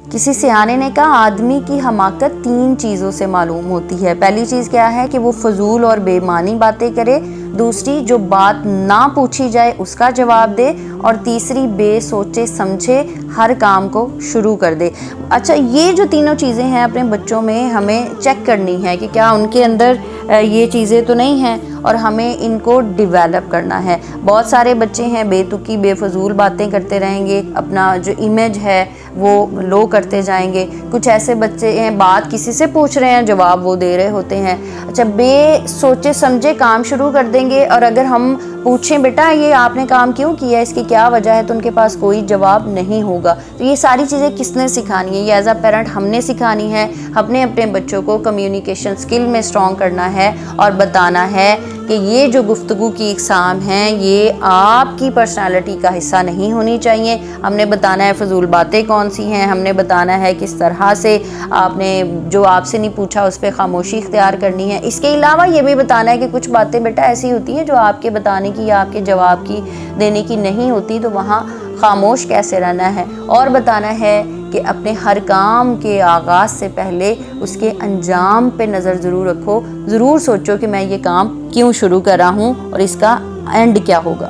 کسی سیانے نے کہا آدمی کی حماقت 3 چیزوں سے معلوم ہوتی ہے۔ پہلی چیز کیا ہے کہ وہ فضول اور بے معنی باتیں کرے، دوسری جو بات نہ پوچھی جائے اس کا جواب دے، اور تیسری بے سوچے سمجھے ہر کام کو شروع کر دے۔ اچھا، یہ جو تینوں چیزیں ہیں اپنے بچوں میں ہمیں چیک کرنی ہے کہ کیا ان کے اندر یہ چیزیں تو نہیں ہیں، اور ہمیں ان کو ڈیویلپ کرنا ہے۔ بہت سارے بچے ہیں بے تکی بے فضول باتیں کرتے رہیں گے، اپنا جو امیج ہے وہ لو کرتے جائیں گے۔ کچھ ایسے بچے ہیں بات کسی سے پوچھ رہے ہیں جواب وہ دے رہے ہوتے ہیں۔ اچھا، بے سوچے سمجھے کام شروع کر دیں گے، اور اگر ہم پوچھیں بیٹا یہ آپ نے کام کیوں کیا، اس کی کیا وجہ ہے، تو ان کے پاس کوئی جواب نہیں ہوگا۔ تو یہ ساری چیزیں کس نے سکھانی ہے؟ یہ ایز اے پیرنٹ ہم نے سکھانی ہے۔ اپنے بچوں کو کمیونیکیشن سکل میں اسٹرانگ کرنا ہے اور بتانا ہے کہ یہ جو گفتگو کی اقسام ہیں یہ آپ کی پرسنالٹی کا حصہ نہیں ہونی چاہیے۔ ہم نے بتانا ہے فضول باتیں کون سی ہیں، ہم نے بتانا ہے کس طرح سے آپ نے جو آپ سے نہیں پوچھا اس پہ خاموشی اختیار کرنی ہے۔ اس کے علاوہ یہ بھی بتانا ہے کہ کچھ باتیں بیٹا ایسی ہوتی ہیں جو آپ کے بتانے کی یا آپ کے جواب کی دینے کی نہیں ہوتی، تو وہاں خاموش کیسے رہنا ہے، اور بتانا ہے کہ اپنے ہر کام کے آغاز سے پہلے اس کے انجام پہ نظر ضرور رکھو، ضرور سوچو کہ میں یہ کام کیوں شروع کر رہا ہوں اور اس کا اینڈ کیا ہوگا۔